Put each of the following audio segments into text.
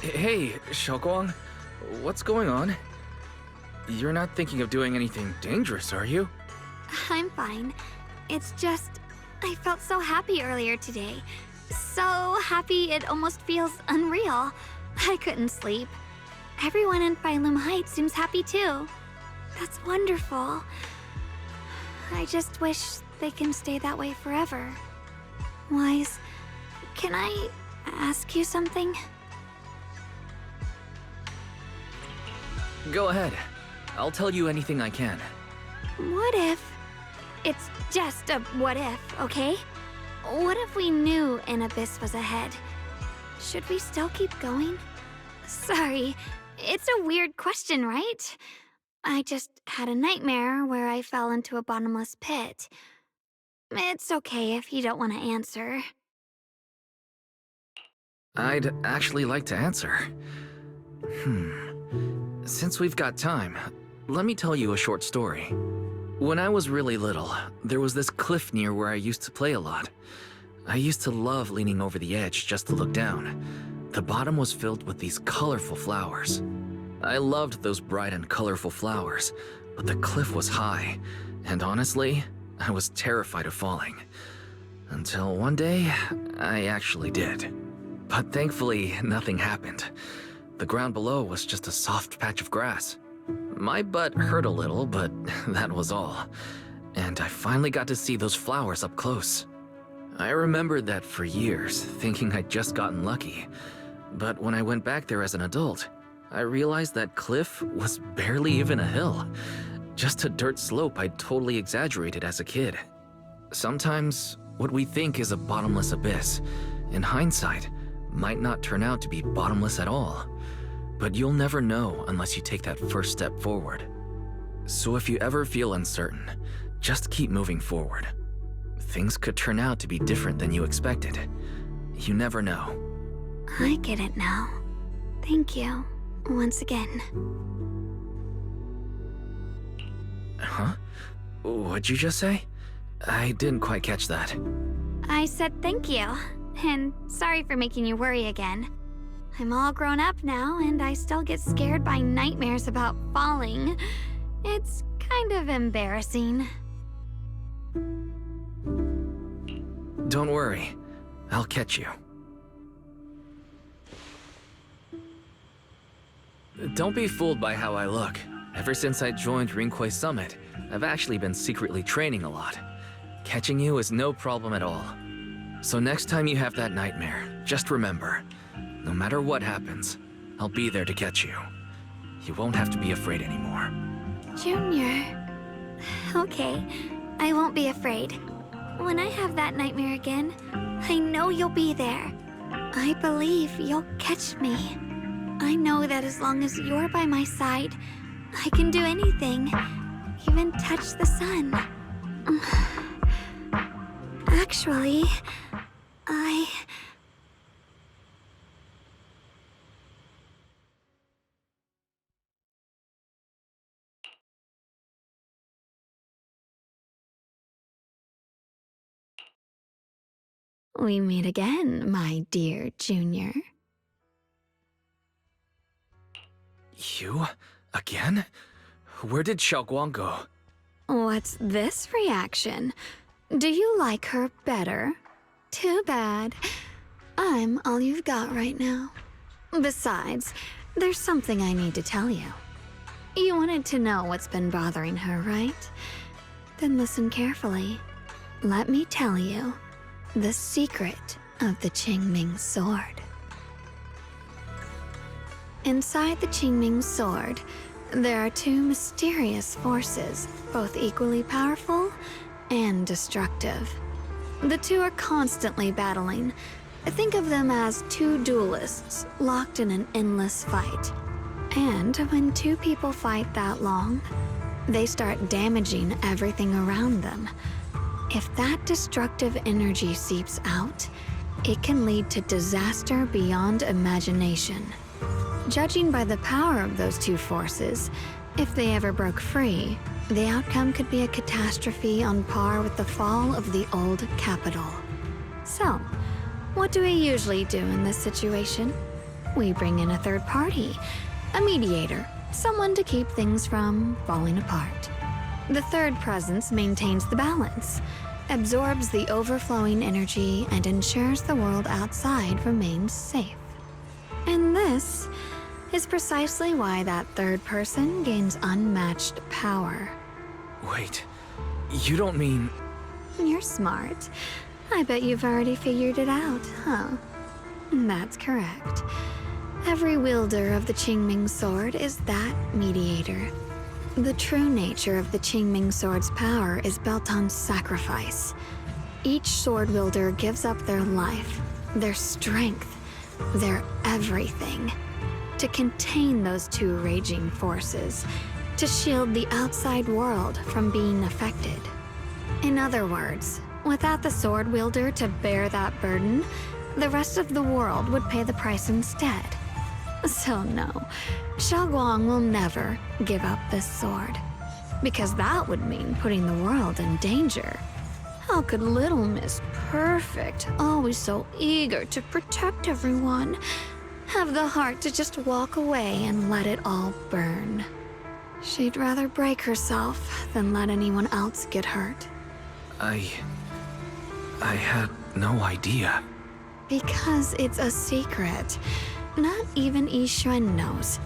Hey, Xiaoguang. What's going on? You're not thinking of doing anything dangerous, are you? I'm fine. It's just, I felt so happy earlier today. So happy it almost feels unreal. I couldn't sleep. Everyone in Phylum Heights seems happy too. That's wonderful. I just wish they can stay that way forever. Wise, can I ask you something? Go ahead. I'll tell you anything I can. What if... It's just a what if, okay? What if we knew an abyss was ahead? Should we still keep going? Sorry, it's a weird question, right? I just had a nightmare where I fell into a bottomless pit. It's okay if you don't want to answer. I'd actually like to answer. Since we've got time, let me tell you a short story. When I was really little, there was this cliff near where I used to play a lot. I used to love leaning over the edge just to look down. The bottom was filled with these colorful flowers. I loved those bright and colorful flowers, but the cliff was high, and honestly, I was terrified of falling. Until one day, I actually did. But thankfully, nothing happened. The ground below was just a soft patch of grass. My butt hurt a little, but that was all. And I finally got to see those flowers up close. I remembered that for years, thinking I'd just gotten lucky. But when I went back there as an adult, I realized that cliff was barely even a hill. Just a dirt slope I'd totally exaggerated as a kid. Sometimes, what we think is a bottomless abyss, in hindsight, might not turn out to be bottomless at all. But you'll never know unless you take that first step forward. So if you ever feel uncertain, just keep moving forward. Things could turn out to be different than you expected. You never know. I get it now. Thank you, once again. Huh? What'd you just say? I didn't quite catch that. I said thank you, and sorry for making you worry again. I'm all grown up now, and I still get scared by nightmares about falling. It's kind of embarrassing. Don't worry. I'll catch you. Don't be fooled by how I look. Ever since I joined Rinkwei Summit, I've actually been secretly training a lot. Catching you is no problem at all. So next time you have that nightmare, just remember, no matter what happens, I'll be there to catch you. You won't have to be afraid anymore. Junior. Okay, I won't be afraid. When I have that nightmare again, I know you'll be there. I believe you'll catch me. I know that as long as you're by my side, I can do anything, even touch the sun. Actually, We meet again, my dear Junior. You? Again? Where did Xiaoguang go? What's this reaction? Do you like her better? Too bad. I'm all you've got right now. Besides, there's something I need to tell you. You wanted to know what's been bothering her, right? Then listen carefully. Let me tell you the secret of the Qingming sword. Inside the Qingming sword, there are two mysterious forces, both equally powerful and destructive. The two are constantly battling. Think of them as two duelists locked in an endless fight. And when two people fight that long, they start damaging everything around them. If that destructive energy seeps out, it can lead to disaster beyond imagination. Judging by the power of those two forces, if they ever broke free, the outcome could be a catastrophe on par with the fall of the old capital. So, What do we usually do in this situation? We bring in a third party, a mediator, someone to keep things from falling apart. The third presence maintains the balance, absorbs the overflowing energy, and ensures the world outside remains safe. And this is precisely why that third person gains unmatched power. Wait, you don't mean... You're smart. I bet you've already figured it out, huh? That's correct. Every wielder of the Qingming sword is that mediator. The true nature of the Qingming sword's power is built on sacrifice. Each sword wielder gives up their life, their strength, their everything, to contain those two raging forces, to shield the outside world from being affected. In other words, without the sword wielder to bear that burden, the rest of the world would pay the price instead. So no, Xiaoguang will never give up this sword, because that would mean putting the world in danger. How could little Miss Perfect, always so eager to protect everyone, have the heart to just walk away and let it all burn? She'd rather break herself than let anyone else get hurt. I had no idea. Because it's a secret. Not even Yixuan knows.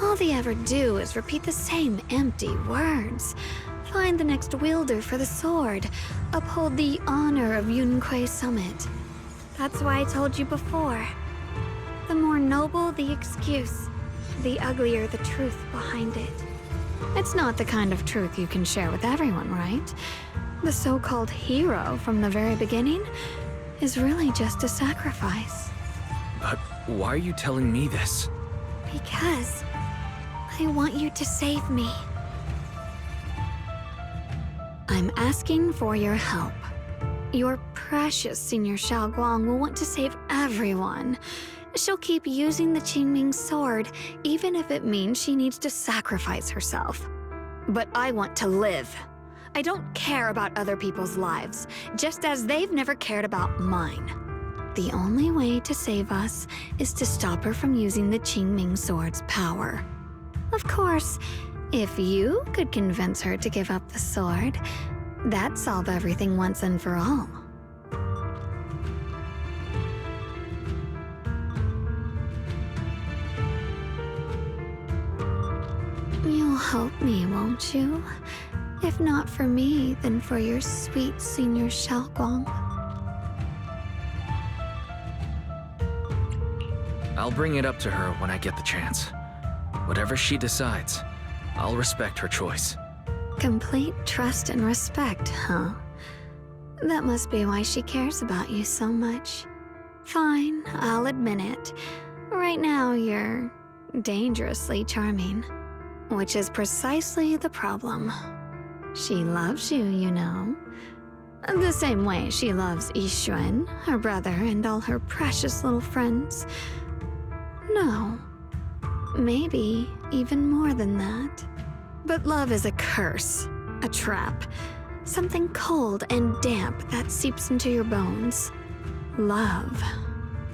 All they ever do is repeat the same empty words. Find the next wielder for the sword. Uphold the honor of Yunque Summit. That's why I told you before. The more noble the excuse, the uglier the truth behind it. It's not the kind of truth you can share with everyone, right? The so-called hero from the very beginning is really just a sacrifice. But why are you telling me this? Because I want you to save me. I'm asking for your help. Your precious Senior Xiaoguang will want to save everyone. She'll keep using the Qingming sword, even if it means she needs to sacrifice herself. But I want to live. I don't care about other people's lives, just as they've never cared about mine. The only way to save us is to stop her from using the Qingming sword's power. Of course, if you could convince her to give up the sword, that'd solve everything once and for all. You'll help me, won't you? If not for me, then for your sweet Senior Xiaoguang. I'll bring it up to her when I get the chance. Whatever she decides, I'll respect her choice. Complete trust and respect, huh? That must be why she cares about you so much. Fine, I'll admit it. Right now, you're dangerously charming. Which is precisely the problem. She loves you, you know. The same way she loves Yixuan, her brother, and all her precious little friends. No. Maybe even more than that. But love is a curse, a trap. Something cold and damp that seeps into your bones. Love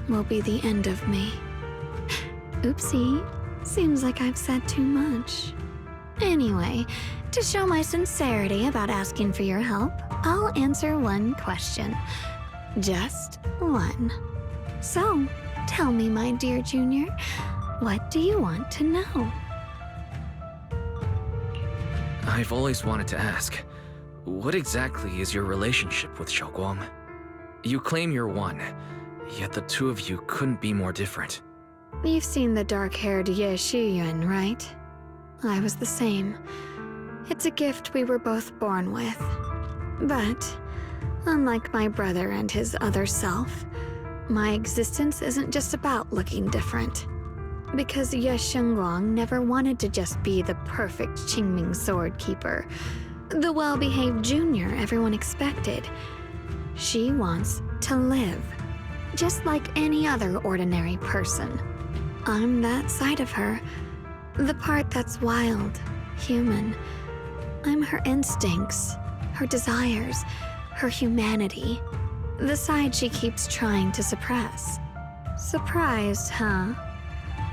will be the end of me. Oopsie. Seems like I've said too much. Anyway, to show my sincerity about asking for your help, I'll answer one question. Just one. So, tell me, my dear Junior, what do you want to know? I've always wanted to ask, what exactly is your relationship with Xiaoguang? You claim you're one, yet the two of you couldn't be more different. You've seen the dark-haired Ye Shiyuan, right? I was the same. It's a gift we were both born with. But, unlike my brother and his other self, my existence isn't just about looking different. Because Ye Shengguang never wanted to just be the perfect Qingming sword keeper, the well-behaved junior everyone expected. She wants to live, just like any other ordinary person. I'm that side of her, the part that's wild, human. I'm her instincts, her desires, her humanity. The side she keeps trying to suppress. Surprised, huh?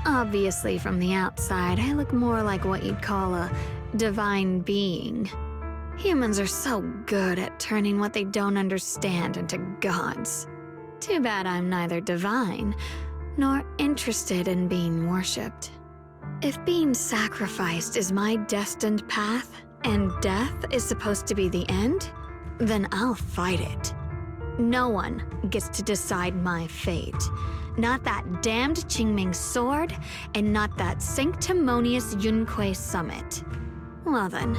Obviously, from the outside, I look more like what you'd call a divine being. Humans are so good at turning what they don't understand into gods. Too bad I'm neither divine nor interested in being worshipped. If being sacrificed is my destined path and death is supposed to be the end, then I'll fight it. No one gets to decide my fate. Not that damned Qingming sword, and not that sanctimonious Yunque summit. Well then,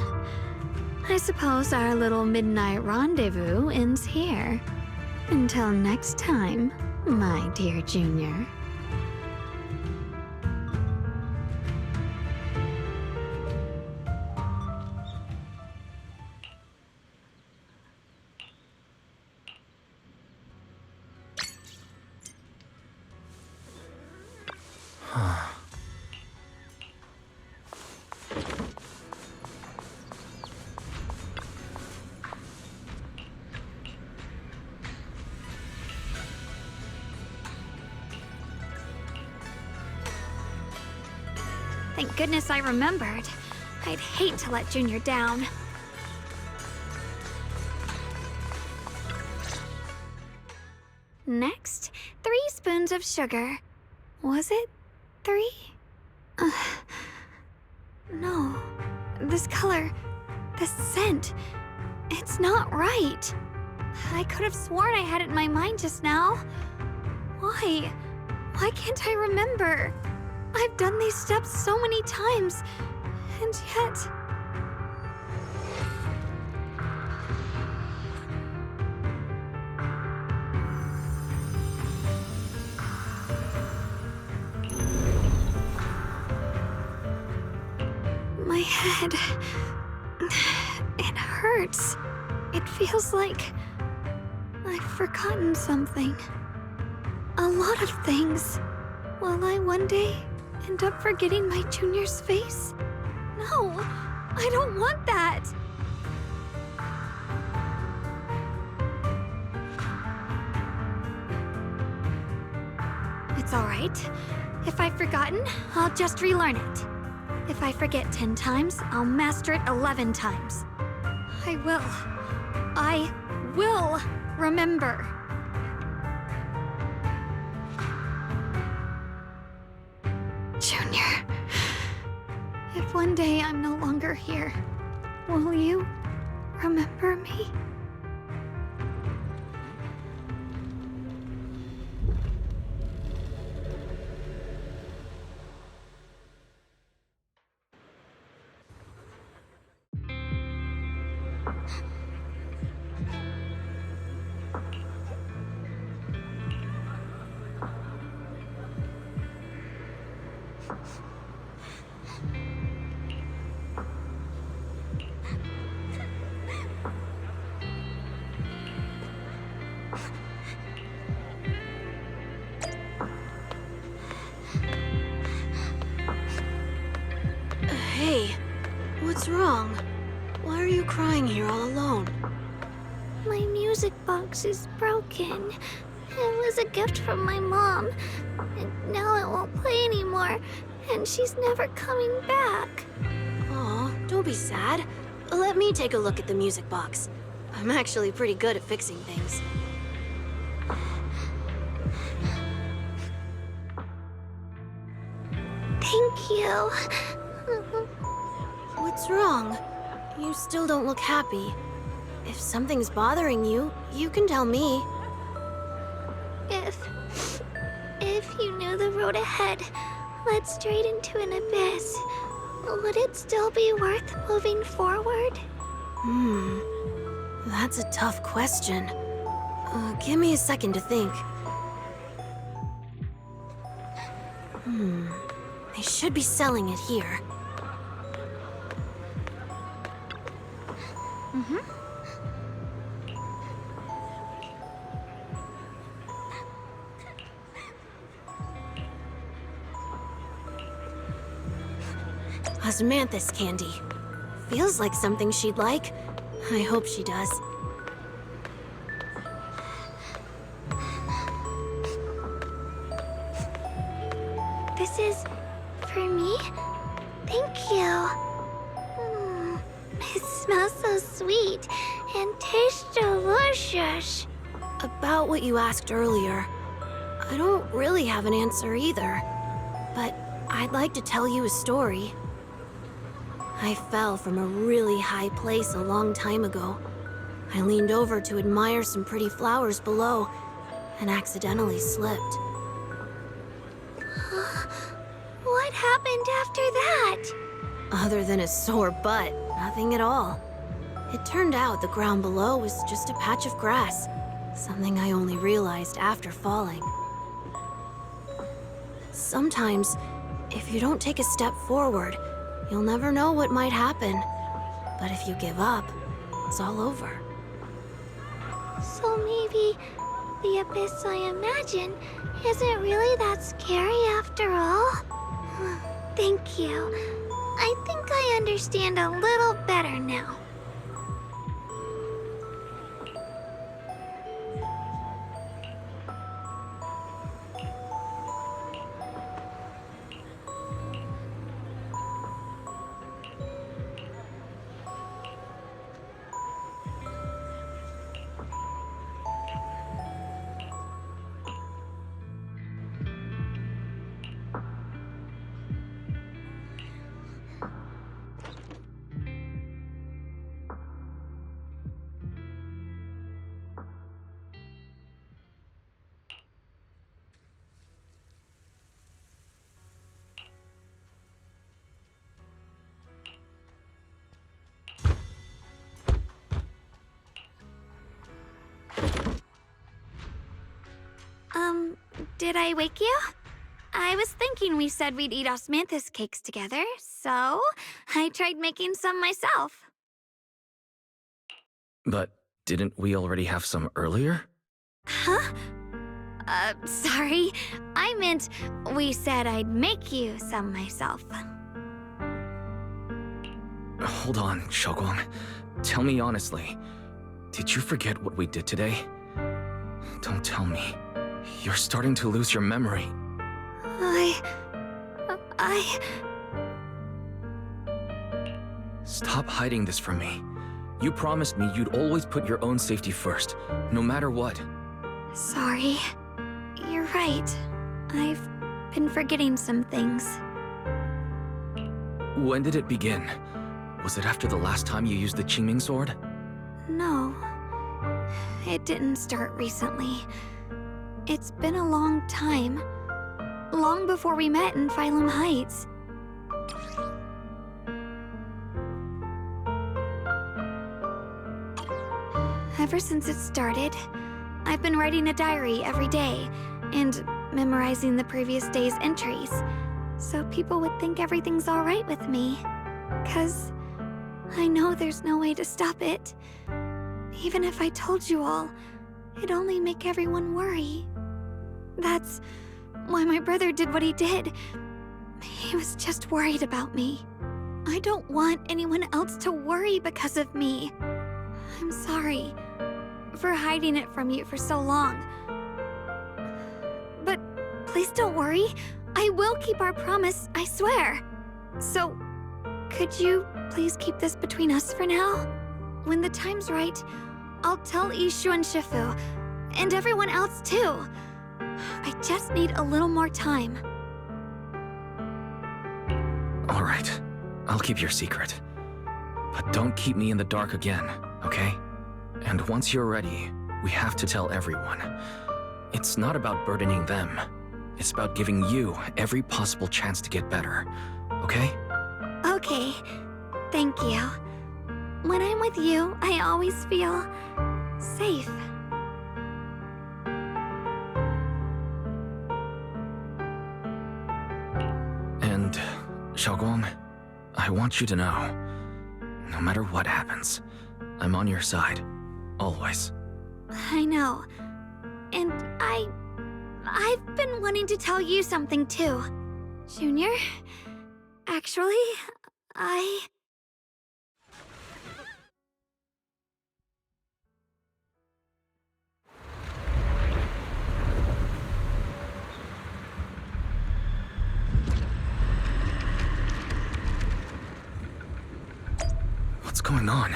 I suppose our little midnight rendezvous ends here. Until next time, my dear Junior. Thank goodness I remembered. I'd hate to let Junior down. Next, 3 spoons of sugar. Was it 3? No. This color, this scent, it's not right. I could have sworn I had it in my mind just now. Why? Why can't I remember? I've done these steps so many times, and yet... My head... it hurts. It feels like... I've forgotten something. A lot of things. Will I one day end up forgetting my Junior's face? No, I don't want that. It's all right. If I've forgotten, I'll just relearn it. If I forget 10 times, I'll master it 11 times. I will remember. Junior, if one day I'm no longer here, will you remember me? Hey, what's wrong? Why are you crying here all alone? My music box is broken. It was a gift from my mom, and now it won't play anymore, and she's never coming back. Aw, don't be sad. Let me take a look at the music box. I'm actually pretty good at fixing things. Thank you. What's wrong? You still don't look happy. If something's bothering you, you can tell me. If you knew the road ahead led straight into an abyss, would it still be worth moving forward? That's a tough question. Give me a second to think. They should be selling it here. Osmanthus candy. Feels like something she'd like. I hope she does. This is for me? Thank you. It smells so sweet and tastes delicious. About what you asked earlier, I don't really have an answer either. But I'd like to tell you a story. I fell from a really high place a long time ago. I leaned over to admire some pretty flowers below and accidentally slipped. What happened after that? Other than a sore butt, nothing at all. It turned out the ground below was just a patch of grass, something I only realized after falling. Sometimes, if you don't take a step forward, you'll never know what might happen. But if you give up, it's all over. So maybe the abyss I imagine isn't really that scary after all? Thank you. I think I understand a little better now. Did I wake you? I was thinking we said we'd eat osmanthus cakes together, so I tried making some myself. But didn't we already have some earlier? Huh? Sorry. I meant we said I'd make you some myself. Hold on, Xiaoguang. Tell me honestly, did you forget what we did today? Don't tell me. You're starting to lose your memory. Stop hiding this from me. You promised me you'd always put your own safety first, no matter what. Sorry. You're right. I've been forgetting some things. When did it begin? Was it after the last time you used the Qingming sword? No. It didn't start recently. It's been a long time. Long before we met in Phylum Heights. Ever since it started, I've been writing a diary every day and memorizing the previous day's entries, so people would think everything's all right with me. 'Cause I know there's no way to stop it. Even if I told you all, it'd only make everyone worry. That's why my brother did what he did. He was just worried about me. I don't want anyone else to worry because of me. I'm sorry for hiding it from you for so long. But please don't worry. I will keep our promise, I swear. So, could you please keep this between us for now? When the time's right, I'll tell Ishu and Shifu, and everyone else too. I just need a little more time. All right, I'll keep your secret. But don't keep me in the dark again, okay? And once you're ready, we have to tell everyone. It's not about burdening them. It's about giving you every possible chance to get better, okay? Okay, thank you. When I'm with you, I always feel safe. And, Xiaoguang, I want you to know, no matter what happens, I'm on your side, always. I know. And I've been wanting to tell you something too. Junior, actually, What's going on?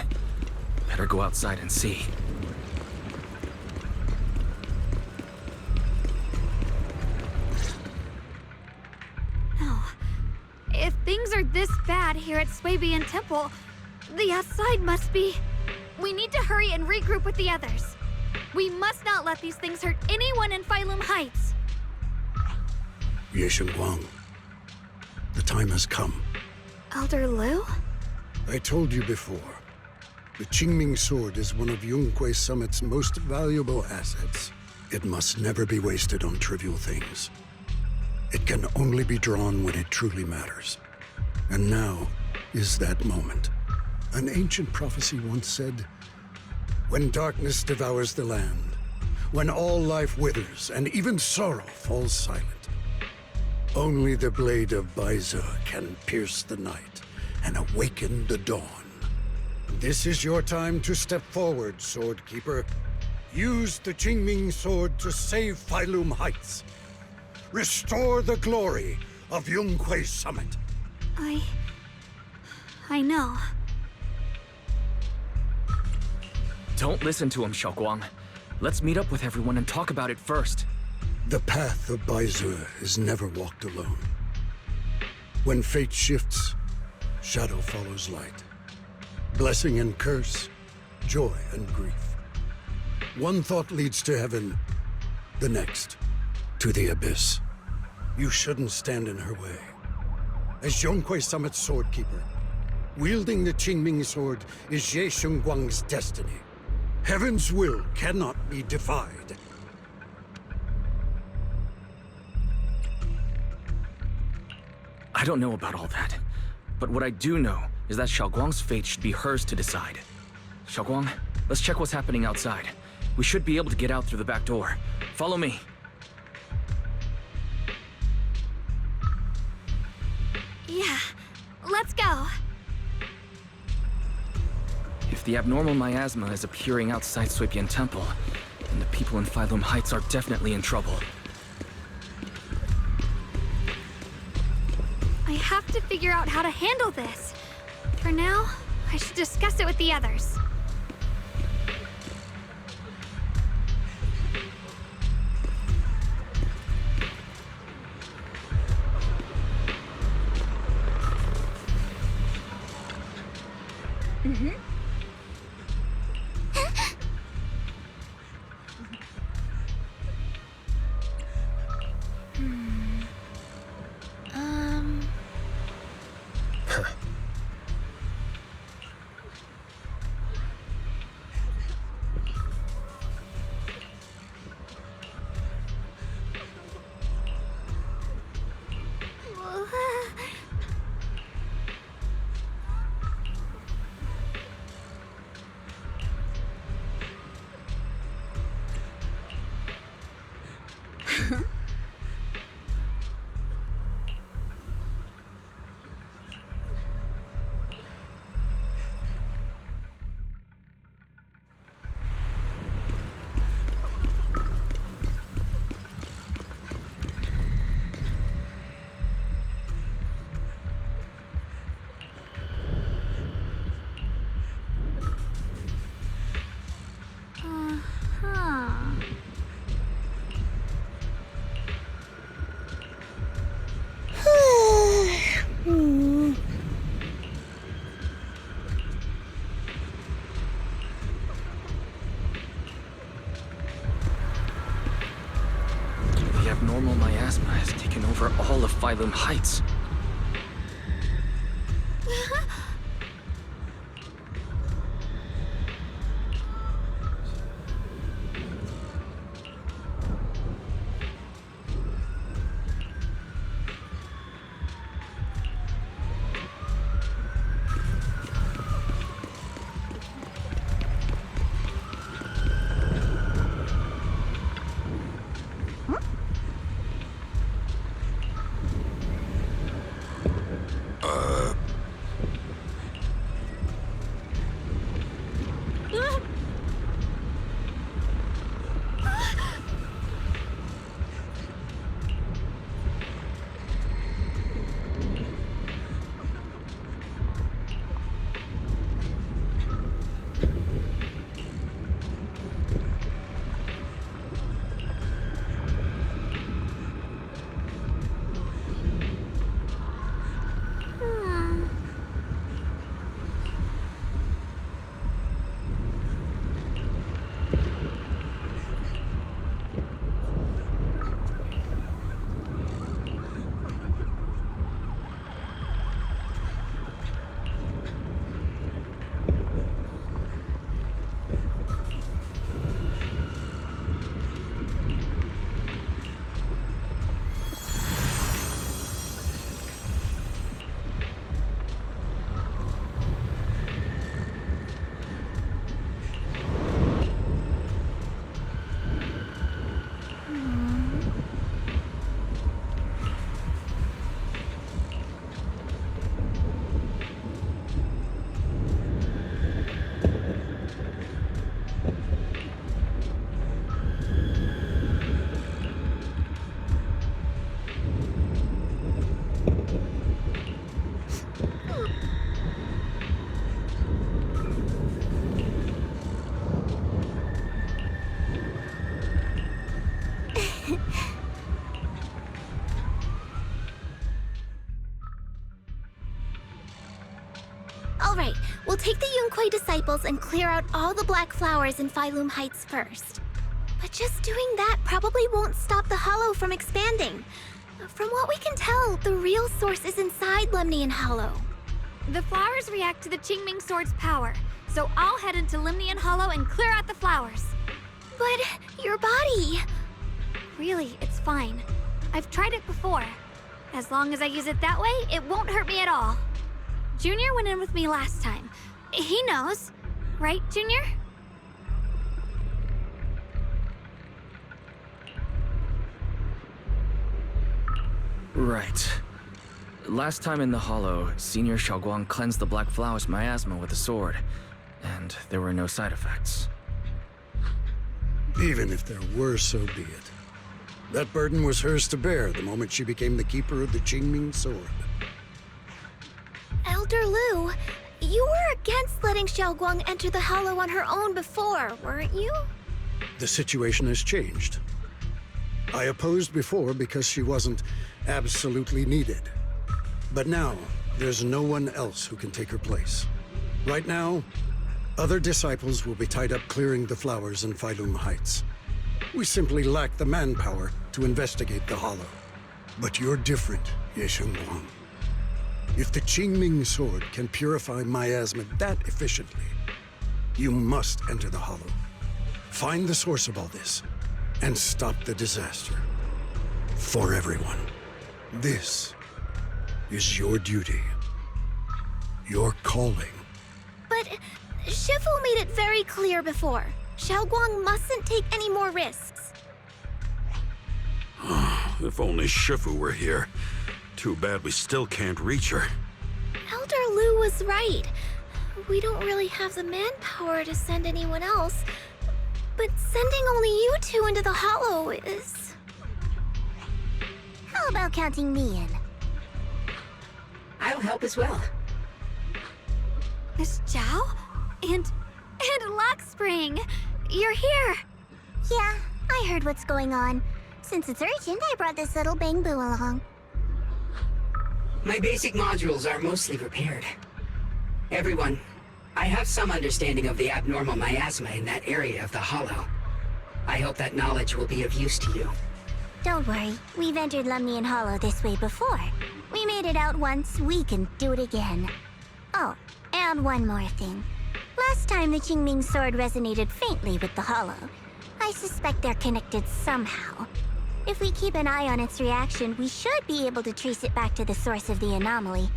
Better go outside and see. No. If things are this bad here at Swabian Temple, the outside must be... We need to hurry and regroup with the others. We must not let these things hurt anyone in Phylum Heights. Ye Guang, the time has come. Elder Liu? I told you before, the Qingming sword is one of Yunque Summit's most valuable assets. It must never be wasted on trivial things. It can only be drawn when it truly matters. And now is that moment. An ancient prophecy once said, "When darkness devours the land, when all life withers and even sorrow falls silent, only the blade of Baize can pierce the night and awaken the dawn." This is your time to step forward, Swordkeeper. Use the Qingming sword to save Phylum Heights. Restore the glory of Yunque Summit. I know. Don't listen to him, Xiaoguang. Let's meet up with everyone and talk about it first. The path of Baize is never walked alone. When fate shifts, shadow follows light. Blessing and curse, joy and grief. One thought leads to heaven, the next to the abyss. You shouldn't stand in her way. As Yunque Summit's swordkeeper, wielding the Qingming sword is Ye Guang's destiny. Heaven's will cannot be defied. I don't know about all that, but what I do know is that Xiaoguang's fate should be hers to decide. Xiaoguang, let's check what's happening outside. We should be able to get out through the back door. Follow me. Yeah, let's go. If the abnormal miasma is appearing outside Swabian Temple, then the people in Phylum Heights are definitely in trouble. I have to figure out how to handle this. For now, I should discuss it with the others. The abnormal miasma has taken over all of Phylum Heights. Yunquei disciples and clear out all the black flowers in Phylum Heights first. But just doing that probably won't stop the Hollow from expanding. From what we can tell, the real source is inside Lemnian Hollow. The flowers react to the Qingming Sword's power, so I'll head into Lemnian Hollow and clear out the flowers. But your body... Really, it's fine. I've tried it before. As long as I use it that way, it won't hurt me at all. Junior went in with me last time. He knows. Right, Junior? Right. Last time in the Hollow, Senior Xiaoguang cleansed the Black Flowers miasma with a sword, and there were no side effects. Even if there were, so be it. That burden was hers to bear the moment she became the keeper of the Qingming Sword. Elder Lu, you were against letting Xiaoguang enter the Hollow on her own before, weren't you? The situation has changed. I opposed before because she wasn't absolutely needed. But now, there's no one else who can take her place. Right now, other disciples will be tied up clearing the flowers in Phylum Heights. We simply lack the manpower to investigate the Hollow. But you're different, Ye Shengguang. If the Qingming Sword can purify miasma that efficiently, you must enter the Hollow. Find the source of all this, and stop the disaster. For everyone. This is your duty. Your calling. But Shifu made it very clear before. Xiaoguang mustn't take any more risks. If only Shifu were here. Too bad we still can't reach her. Elder Lu was right. We don't really have the manpower to send anyone else. But sending only you two into the Hollow is... How about counting me in? I'll help as well. Miss Zhao? And Lockspring! You're here! Yeah, I heard what's going on. Since it's urgent, I brought this little bang-boo along. My basic modules are mostly repaired. Everyone, I have some understanding of the abnormal miasma in that area of the Hollow. I hope that knowledge will be of use to you. Don't worry, we've entered Lemnian Hollow this way before. We made it out once, we can do it again. Oh, and one more thing. Last time the Qingming Sword resonated faintly with the Hollow. I suspect they're connected somehow. If we keep an eye on its reaction, we should be able to trace it back to the source of the anomaly.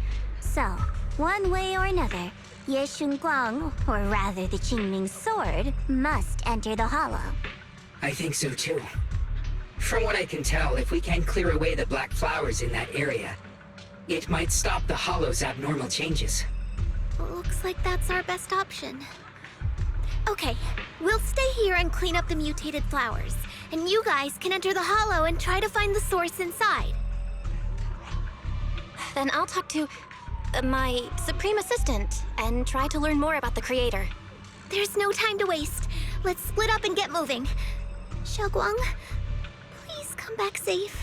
So, one way or another, Ye Shengguang, or rather the Qingming Sword, must enter the Hollow. I think so too. From what I can tell, if we can clear away the black flowers in that area, it might stop the Hollow's abnormal changes. Looks like that's our best option. Okay, we'll stay here and clean up the mutated flowers. And you guys can enter the Hollow and try to find the source inside. Then I'll talk to my Supreme Assistant and try to learn more about the Creator. There's no time to waste. Let's split up and get moving. Xiaoguang, please come back safe.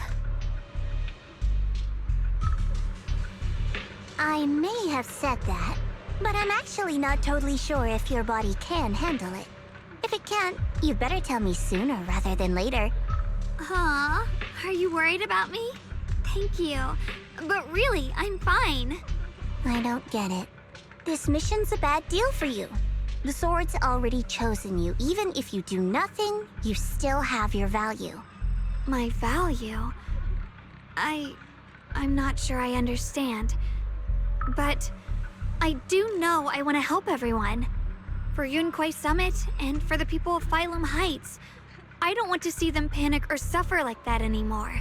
I may have said that, but I'm actually not totally sure if your body can handle it. If it can't, you better tell me sooner rather than later. Huh? Are you worried about me? Thank you. But really, I'm fine. I don't get it. This mission's a bad deal for you. The sword's already chosen you. Even if you do nothing, you still have your value. My value? I'm not sure I understand. But I do know I want to help everyone. For Yunquei Summit, and for the people of Phylum Heights. I don't want to see them panic or suffer like that anymore.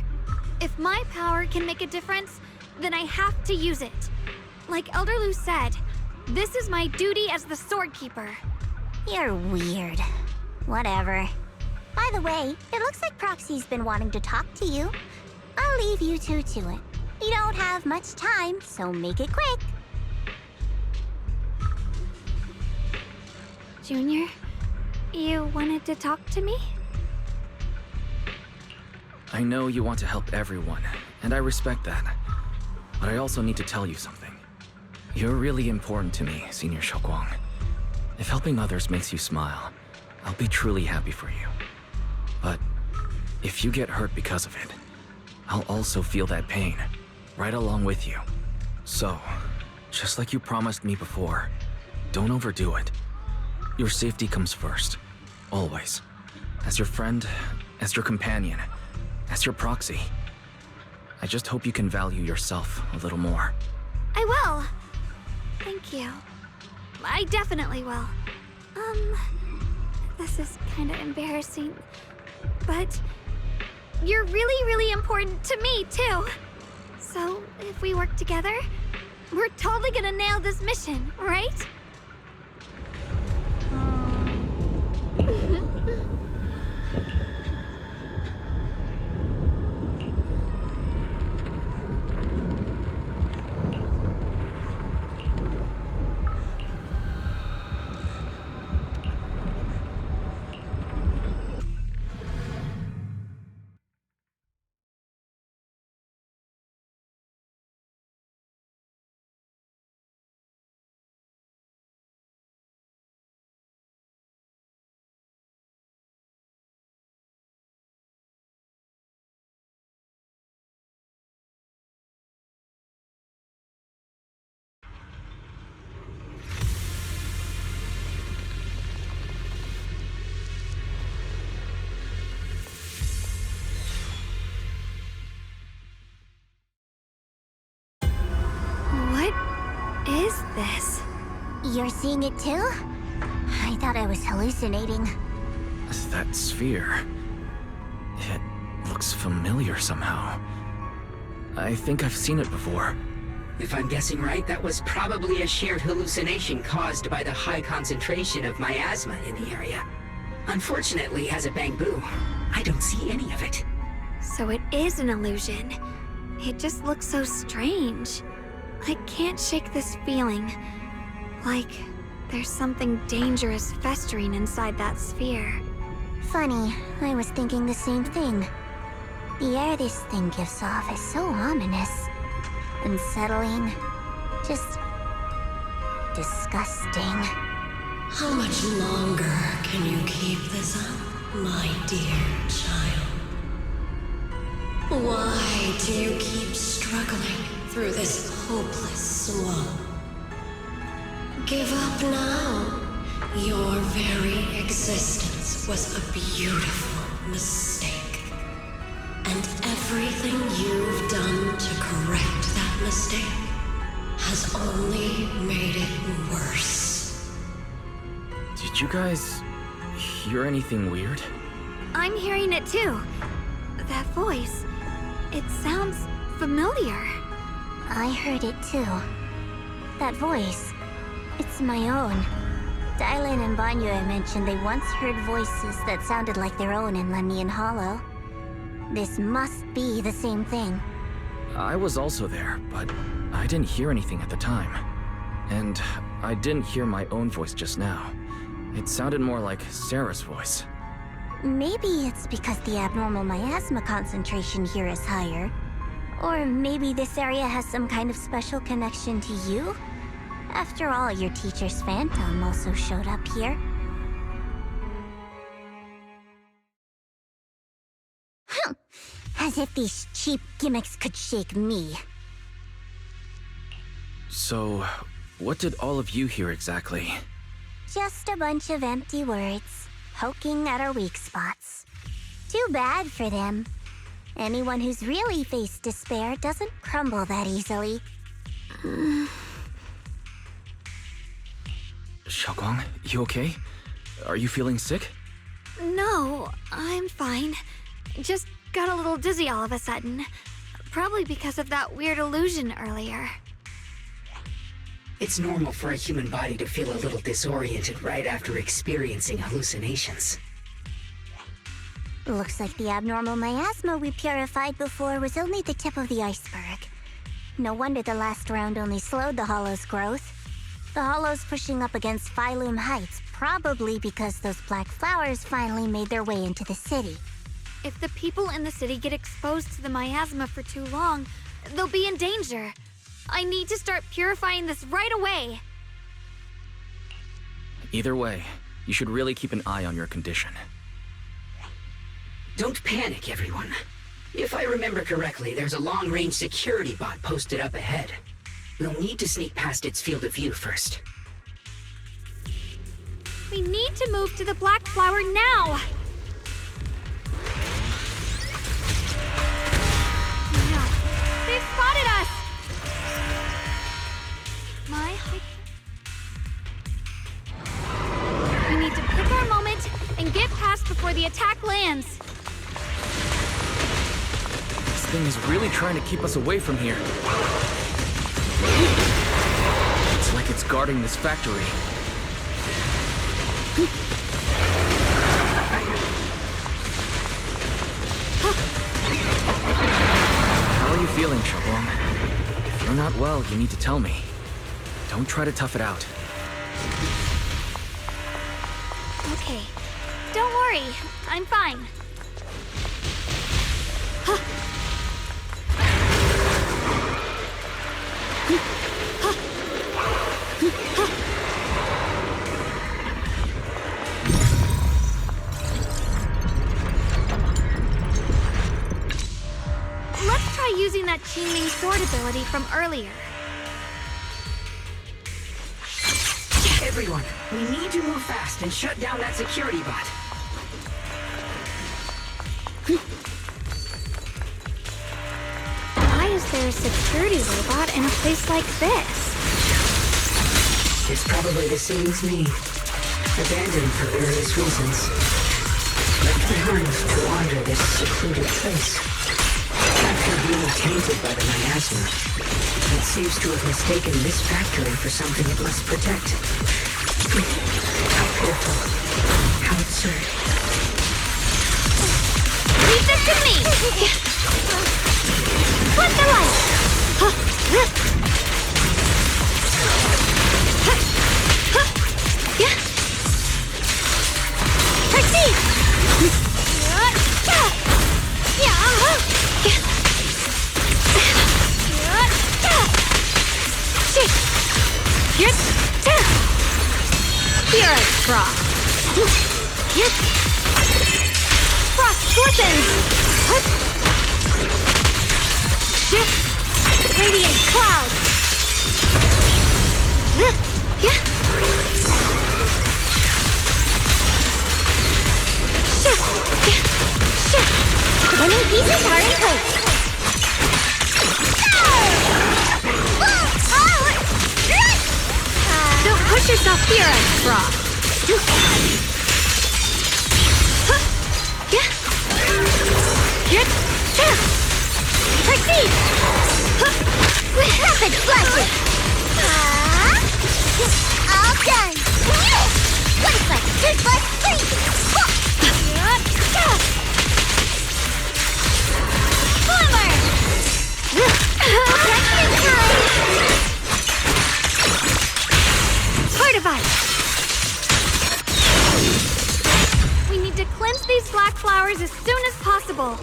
If my power can make a difference, then I have to use it. Like Elder Lu said, this is my duty as the Sword Keeper. You're weird. Whatever. By the way, it looks like Proxy's been wanting to talk to you. I'll leave you two to it. You don't have much time, so make it quick. Junior, you wanted to talk to me? I know you want to help everyone, and I respect that. But I also need to tell you something. You're really important to me, Senior Xiaoguang. If helping others makes you smile, I'll be truly happy for you. But if you get hurt because of it, I'll also feel that pain, right along with you. So, just like you promised me before, don't overdo it. Your safety comes first, always. As your friend, as your companion, as your proxy. I just hope you can value yourself a little more. I will. Thank you. I definitely will. This is kind of embarrassing, but you're really, really important to me, too. So, if we work together, we're totally gonna nail this mission, right? What is this? You're seeing it too? I thought I was hallucinating. That sphere... it looks familiar somehow. I think I've seen it before. If I'm guessing right, that was probably a shared hallucination caused by the high concentration of miasma in the area. Unfortunately, as a Bangbu, I don't see any of it. So it is an illusion. It just looks so strange. I can't shake this feeling. Like there's something dangerous festering inside that sphere. Funny, I was thinking the same thing. The air this thing gives off is so ominous. Unsettling. Just... disgusting. How much longer can you keep this up, my dear child? Why do you keep struggling through this hopeless swamp? Give up now. Your very existence was a beautiful mistake. And everything you've done to correct that mistake has only made it worse. Did you guys hear anything weird? I'm hearing it too. That voice. It sounds familiar. I heard it too. That voice. It's my own. Dylan and Banyue mentioned they once heard voices that sounded like their own in Lemnian Hollow. This must be the same thing. I was also there, but I didn't hear anything at the time. And I didn't hear my own voice just now. It sounded more like Sarah's voice. Maybe it's because the abnormal miasma concentration here is higher. Or maybe this area has some kind of special connection to you? After all, your teacher's phantom also showed up here. As if these cheap gimmicks could shake me. So, what did all of you hear exactly? Just a bunch of empty words, poking at our weak spots. Too bad for them. Anyone who's really faced despair doesn't crumble that easily. Xiaoguang, you okay? Are you feeling sick? No, I'm fine. Just got a little dizzy all of a sudden. Probably because of that weird illusion earlier. It's normal for a human body to feel a little disoriented right after experiencing hallucinations. Looks like the abnormal miasma we purified before was only the tip of the iceberg. No wonder the last round only slowed the Hollow's growth. The Hollow's pushing up against Phylum Heights, probably because those black flowers finally made their way into the city. If the people in the city get exposed to the miasma for too long, they'll be in danger. I need to start purifying this right away. Either way, you should really keep an eye on your condition. Don't panic, everyone. If I remember correctly, there's a long-range security bot posted up ahead. We'll need to sneak past its field of view first. We need to move to the Black Flower now! No, they've spotted us! We need to pick our moment and get past before the attack lands. This thing is really trying to keep us away from here. It's like it's guarding this factory. How are you feeling, Shalom? If you're not well, you need to tell me. Don't try to tough it out. Okay, don't worry, I'm fine. Let's try using that Qingming sword ability from earlier. Everyone, we need to move fast and shut down that security bot. Why is there a security robot in a place like this? It's probably the same as me. Abandoned for various reasons. Left behind to wander this secluded place. After being tainted by the miasma, it seems to have mistaken this factory for something it must protect. How pitiful. How absurd. Leave this to me! Flip the light! Proceed! Here is Frost. Frost glistens! Radiant cloud! Winning pieces are in place! Don't push yourself here, Frost! Proceed! Rapid flashes! All done! What is that? 2 plus 3! Forward! Heart of Ice! We need to cleanse these black flowers as soon as possible.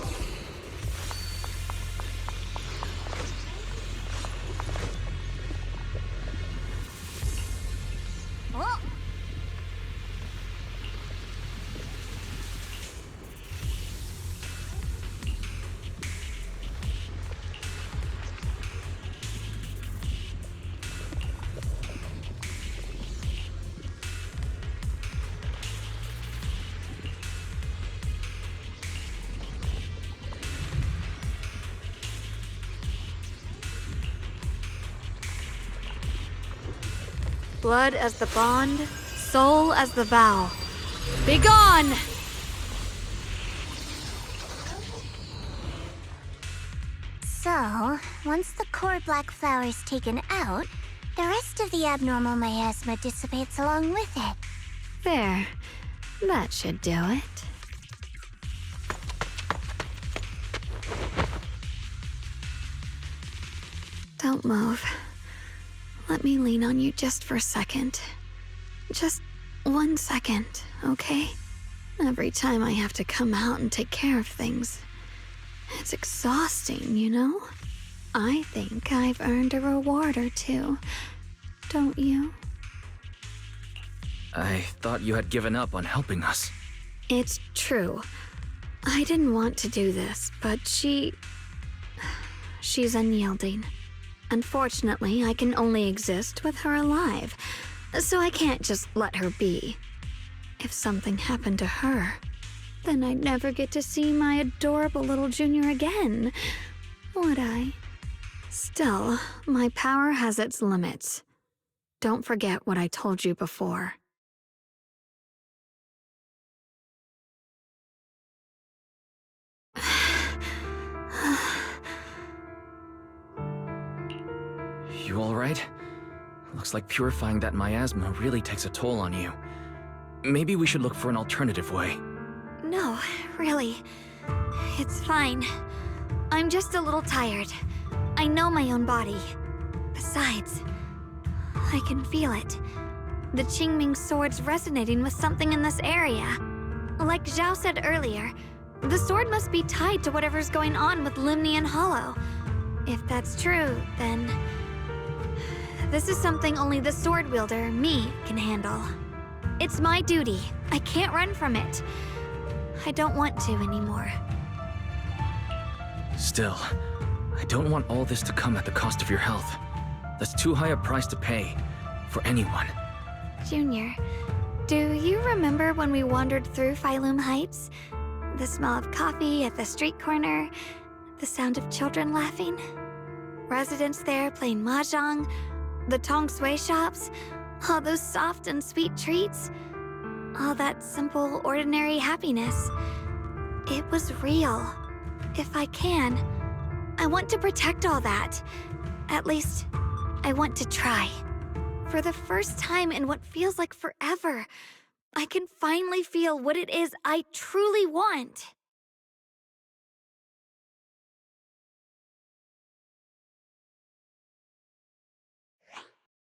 Blood as the bond, soul as the vow. Begone! So, once the core black flower is taken out, the rest of the abnormal miasma dissipates along with it. There. That should do it. Don't move. Let me lean on you just for a second. Just 1 second, okay? Every time I have to come out and take care of things, it's exhausting, you know? I think I've earned a reward or two, don't you? I thought you had given up on helping us. It's true. I didn't want to do this, but she's unyielding. Unfortunately, I can only exist with her alive, so I can't just let her be. If something happened to her, then I'd never get to see my adorable little Junior again, would I? Still, my power has its limits. Don't forget what I told you before. You alright? Looks like purifying that miasma really takes a toll on you. Maybe we should look for an alternative way. No, really. It's fine. I'm just a little tired. I know my own body. Besides, I can feel it. The Qingming sword's resonating with something in this area. Like Zhao said earlier, the sword must be tied to whatever's going on with Limnian Hollow. If that's true, then this is something only the sword wielder, me, can handle. It's my duty. I can't run from it. I don't want to anymore. Still, I don't want all this to come at the cost of your health. That's too high a price to pay, for anyone. Junior, do you remember when we wandered through Phylum Heights? The smell of coffee at the street corner, the sound of children laughing? Residents there playing mahjong, the tong sui shops, all those soft and sweet treats, all that simple, ordinary happiness. It was real. If I can, I want to protect all that. At least, I want to try. For the first time in what feels like forever, I can finally feel what it is I truly want.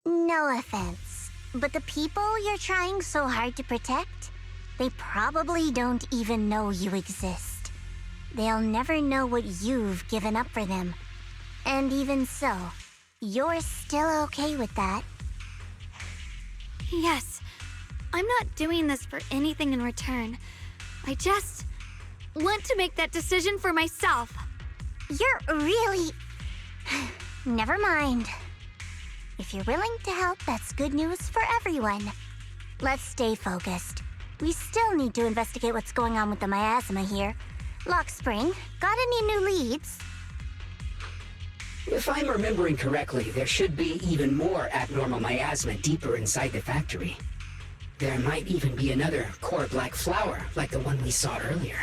No offense, but the people you're trying so hard to protect, they probably don't even know you exist. They'll never know what you've given up for them. And even so, you're still okay with that. Yes, I'm not doing this for anything in return. I just want to make that decision for myself. You're really... Never mind. If you're willing to help, that's good news for everyone. Let's stay focused. We still need to investigate what's going on with the miasma here. Lock Spring, got any new leads? If I'm remembering correctly, there should be even more abnormal miasma deeper inside the factory. There might even be another core black flower, like the one we saw earlier.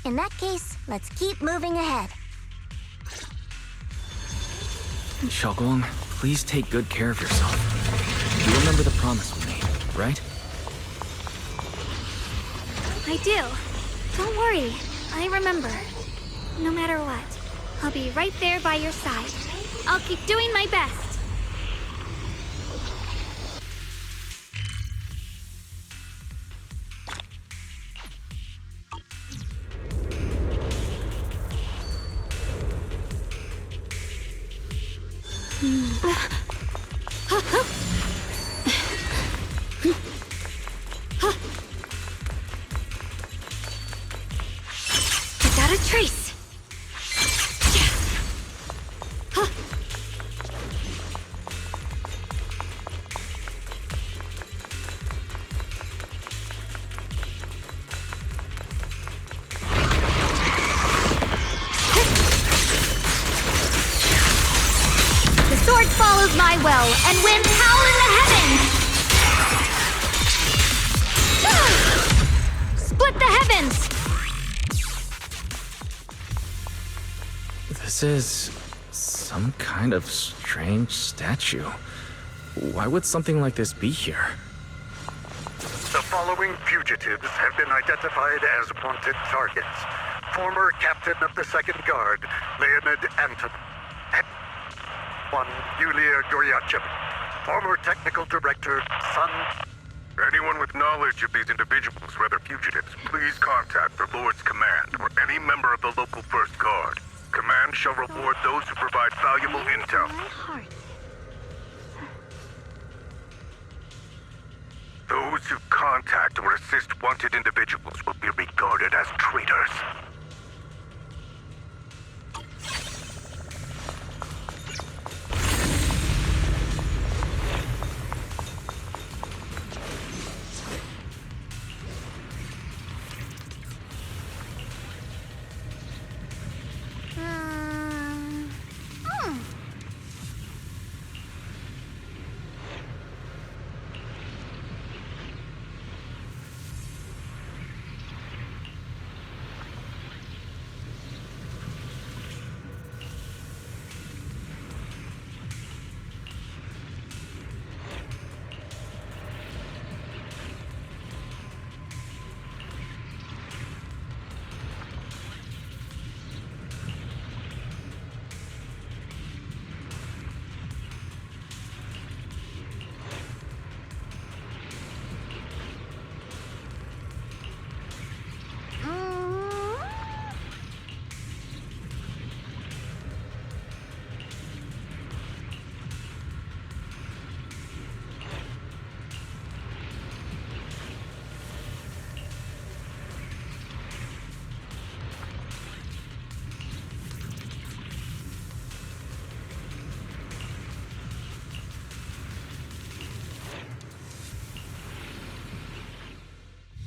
In that case, let's keep moving ahead. Xiaoguang, please take good care of yourself. You remember the promise we made, right? I do. Don't worry, I remember. No matter what, I'll be right there by your side. I'll keep doing my best. Without a trace. The sword follows my will, and winds howl in the heavens! Split the heavens! This is some kind of strange statue. Why would something like this be here? The following fugitives have been identified as wanted targets. Former captain of the Second Guard, Leonid Anton. One, Yulia Goryachev. Former technical director, Sun. Anyone with knowledge of these individuals, whether fugitives, please contact the Lord's Command or any member of the local First Guard. Command shall reward those who provide valuable intel. My heart. Those contact or assist wanted individuals will be regarded as traitors.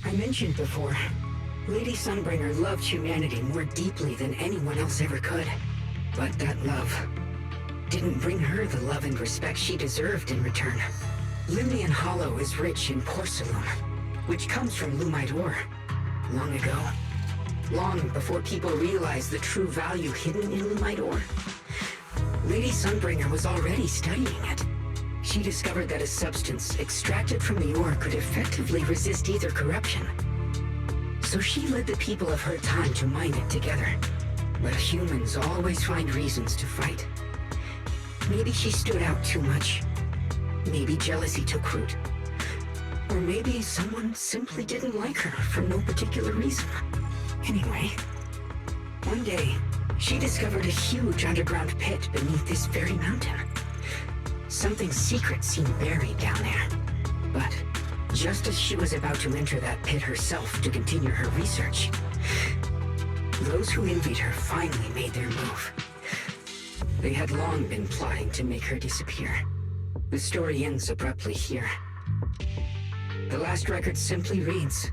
I mentioned before, Lady Sunbringer loved humanity more deeply than anyone else ever could. But that love didn't bring her the love and respect she deserved in return. Limnian Hollow is rich in porcelain, which comes from Lumite ore. Long ago, long before people realized the true value hidden in Lumite ore, Lady Sunbringer was already studying it. She discovered that a substance extracted from the ore could effectively resist either corruption. So she led the people of her time to mine it together. But humans always find reasons to fight. Maybe she stood out too much. Maybe jealousy took root. Or maybe someone simply didn't like her for no particular reason. Anyway, one day, she discovered a huge underground pit beneath this very mountain. Something secret seemed buried down there. But just as she was about to enter that pit herself to continue her research, those who envied her finally made their move. They had long been plotting to make her disappear. The story ends abruptly here. The last record simply reads,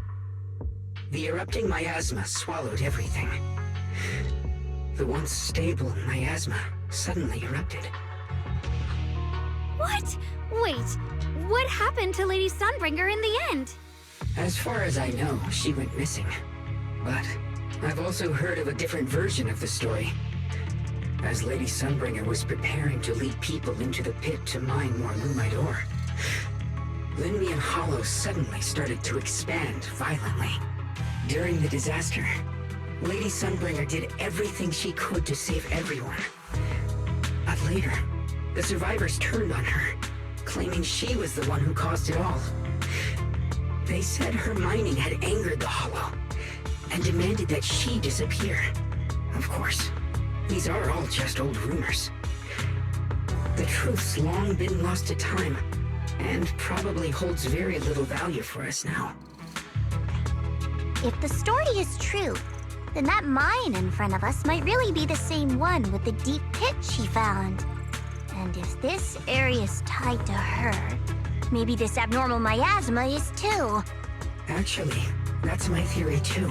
"The erupting miasma swallowed everything." The once stable miasma suddenly erupted. What? Wait, what happened to Lady Sunbringer in the end? As far as I know, she went missing. But I've also heard of a different version of the story. As Lady Sunbringer was preparing to lead people into the pit to mine more Lumite ore, Limnian Hollow suddenly started to expand violently. During the disaster, Lady Sunbringer did everything she could to save everyone. But later, the survivors turned on her, claiming she was the one who caused it all. They said her mining had angered the Hollow, and demanded that she disappear. Of course, these are all just old rumors. The truth's long been lost to time, and probably holds very little value for us now. If the story is true, then that mine in front of us might really be the same one with the deep pit she found. And if this area is tied to her, maybe this abnormal miasma is too. Actually, that's my theory too.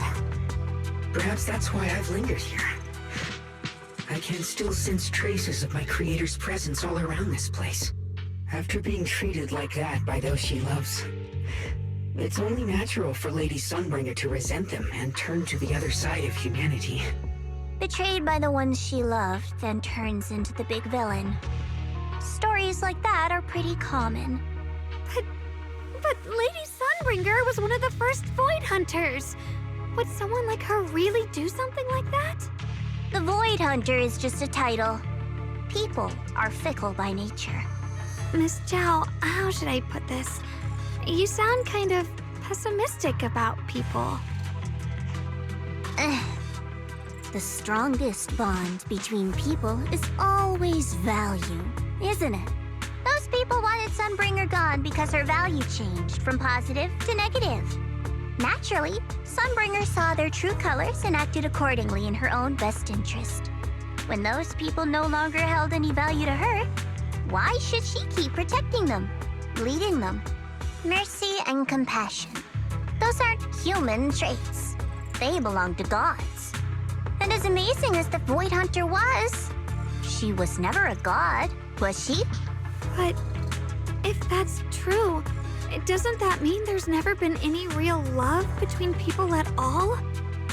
Perhaps that's why I've lingered here. I can still sense traces of my creator's presence all around this place. After being treated like that by those she loves, it's only natural for Lady Sunbringer to resent them and turn to the other side of humanity. Betrayed by the ones she loved, then turns into the big villain. Stories like that are pretty common. But Lady Sunbringer was one of the first Void Hunters. Would someone like her really do something like that? The Void Hunter is just a title. People are fickle by nature. Miss Zhao, how should I put this? You sound kind of pessimistic about people. The strongest bond between people is always value, isn't it? Those Most people wanted Sunbringer gone because her value changed from positive to negative. Naturally, Sunbringer saw their true colors and acted accordingly in her own best interest. When those people no longer held any value to her, why should she keep protecting them, leading them? Mercy and compassion. Those aren't human traits. They belong to gods. And as amazing as the Void Hunter was, she was never a god, was she? But if that's true, doesn't that mean there's never been any real love between people at all?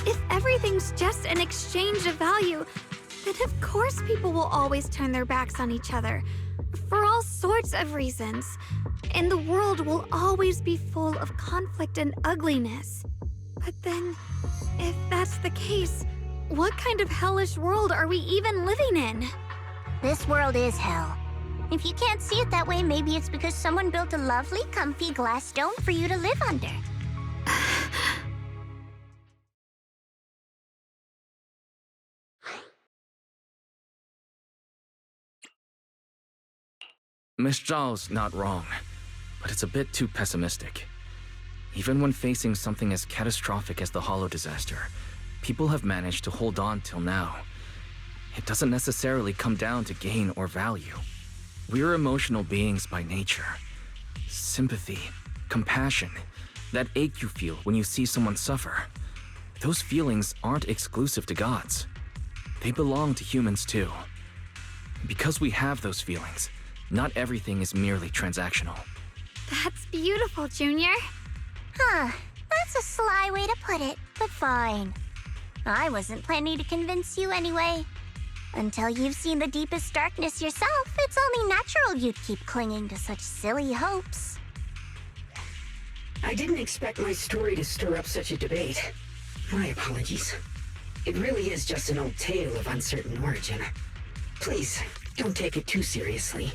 If everything's just an exchange of value, then of course people will always turn their backs on each other, for all sorts of reasons. And the world will always be full of conflict and ugliness. But then, if that's the case, what kind of hellish world are we even living in? This world is hell. If you can't see it that way, maybe it's because someone built a lovely, comfy glass dome for you to live under. Miss Zhao's not wrong, but it's a bit too pessimistic. Even when facing something as catastrophic as the Hollow disaster, people have managed to hold on till now. It doesn't necessarily come down to gain or value. We're emotional beings by nature. Sympathy, compassion, that ache you feel when you see someone suffer. Those feelings aren't exclusive to gods. They belong to humans too. Because we have those feelings, not everything is merely transactional. That's beautiful, Junior. Huh, that's a sly way to put it, but fine. I wasn't planning to convince you anyway. Until you've seen the deepest darkness yourself, it's only natural you'd keep clinging to such silly hopes. I didn't expect my story to stir up such a debate. My apologies. It really is just an old tale of uncertain origin. Please, don't take it too seriously.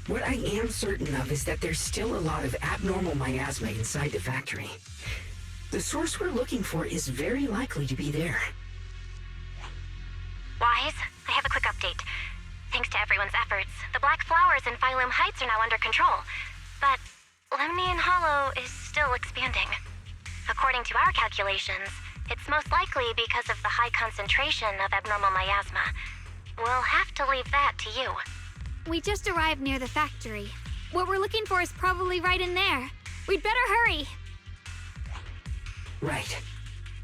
What I am certain of is that there's still a lot of abnormal miasma inside the factory. The source we're looking for is very likely to be there. Wise, I have a quick update. Thanks to everyone's efforts, the Black Flowers in Phylum Heights are now under control. But Lemnian Hollow is still expanding. According to our calculations, it's most likely because of the high concentration of abnormal miasma. We'll have to leave that to you. We just arrived near the factory. What we're looking for is probably right in there. We'd better hurry. Right.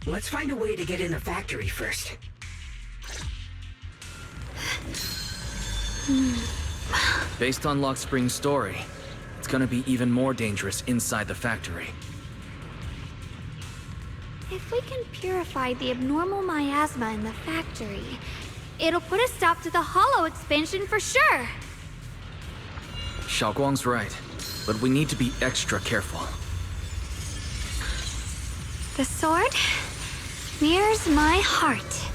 Let's find a way to get in the factory first. Based on Lock Spring's story, it's gonna be even more dangerous inside the factory. If we can purify the abnormal miasma in the factory, it'll put a stop to the Hollow expansion for sure. Xiaoguang's right, but we need to be extra careful. The sword mirrors my heart.